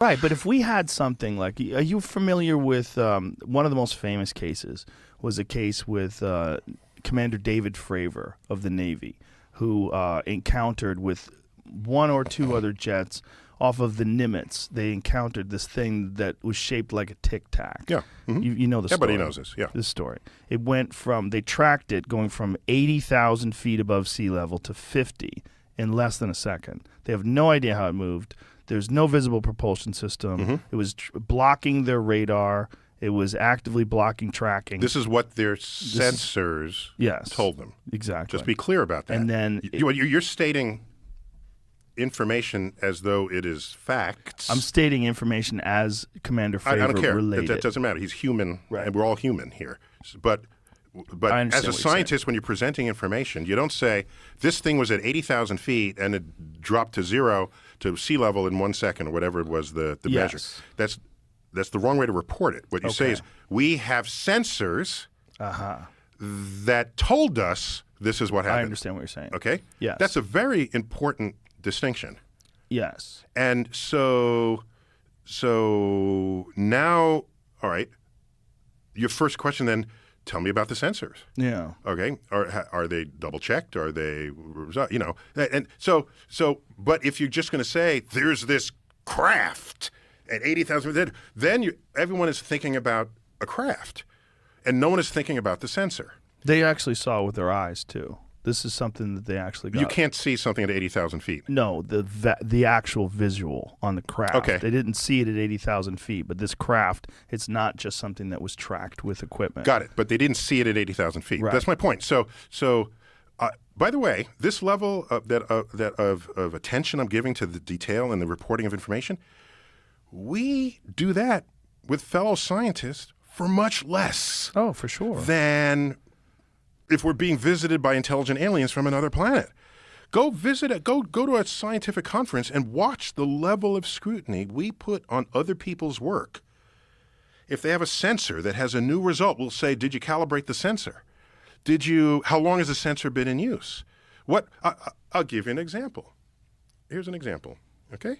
Right, but if we had something like, are you familiar with one of the most famous cases was a case with Commander David Fravor of the Navy, who encountered with one or two other jets off of the Nimitz. They encountered this thing that was shaped like a Tic Tac. Yeah. Mm-hmm. You know the story. Everybody knows this, yeah. This story. It went from, they tracked it going from 80,000 feet above sea level to 50 in less than a second. They have no idea how it moved. There's no visible propulsion system. Mm-hmm. It was blocking their radar. It was actively blocking tracking. This is what their sensors told them. Exactly. Just be clear about that. And then you're stating information as though it is facts. I'm stating information as Commander Fravor I don't care. relayed That doesn't matter. He's human, right. And we're all human here. But as a scientist, when you're presenting information, you don't say, this thing was at 80,000 feet and it dropped to zero to sea level in 1 second or whatever it was the measure. That's the wrong way to report it. What you say is, we have sensors that told us this is what happened. I understand what you're saying. Okay? Yes. That's a very important distinction. Yes. And so now, all right, your first question then, tell me about the sensors. Yeah. Okay. Are they double checked? Are they, you know, and so, but if you're just going to say there's this craft at 80,000, then everyone is thinking about a craft and no one is thinking about the sensor. They actually saw it with their eyes too. This is something that they actually got. You can't see something at 80,000 feet. No, the actual visual on the craft. Okay. They didn't see it at 80,000 feet, but this craft, it's not just something that was tracked with equipment. Got it. But they didn't see it at 80,000 feet. Right. That's my point. So by the way, this level of attention I'm giving to the detail and the reporting of information, we do that with fellow scientists for much less. Oh, for sure. Than if we're being visited by intelligent aliens from another planet. Go to a scientific conference and watch the level of scrutiny we put on other people's work. If they have a sensor that has a new result, we'll say, did you calibrate the sensor? How long has the sensor been in use? I'll give you an example. Here's an example, okay?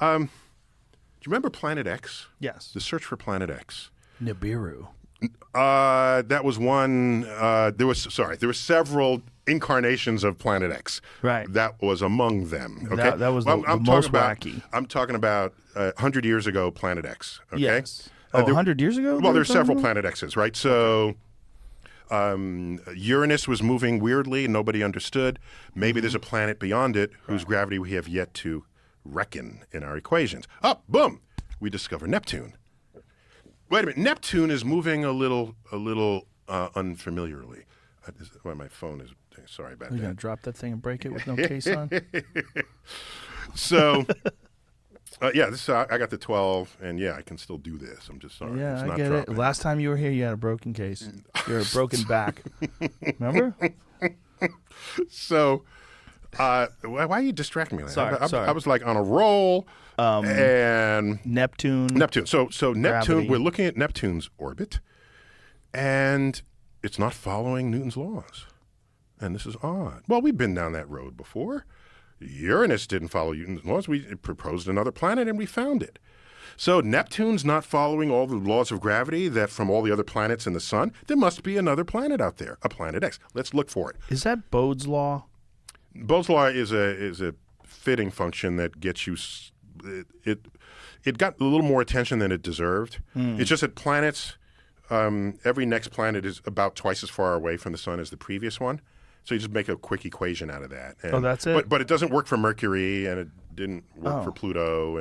Do you remember Planet X? Yes. The search for Planet X. Nibiru. That was one. There were several incarnations of Planet X. Right. That was among them. Okay. That was the most wacky. I'm talking about 100 years ago, Planet X. Okay. Yes. 100 years ago? Well, there's several Planet X's, right? So Uranus was moving weirdly, and nobody understood. Maybe there's a planet beyond it whose gravity we have yet to reckon in our equations. Oh, boom! We discover Neptune. Wait a minute. Neptune is moving a little unfamiliarly. My phone is. Sorry about that. You're gonna drop that thing and break it with no case on? So, I got the 12, and I can still do this. I'm just sorry. Yeah, it's I not get dropping. it. Last time you were here, you had a broken case. You're a broken back. Remember? So, why are you distracting me? Sorry. I was like on a roll. And Neptune. So Neptune, gravity. we're looking at Neptune's orbit, and it's not following Newton's laws. And this is odd. Well, we've been down that road before. Uranus didn't follow Newton's laws. We proposed another planet, and we found it. So Neptune's not following all the laws of gravity that from all the other planets in the sun. There must be another planet out there, a Planet X. Let's look for it. Is that Bode's law? Bode's law is a fitting function that gets you. It got a little more attention than it deserved. It's just that planets, every next planet is about twice as far away from the sun as the previous one. So you just make a quick equation out of that. That's it? But it doesn't work for Mercury, and it didn't work for Pluto.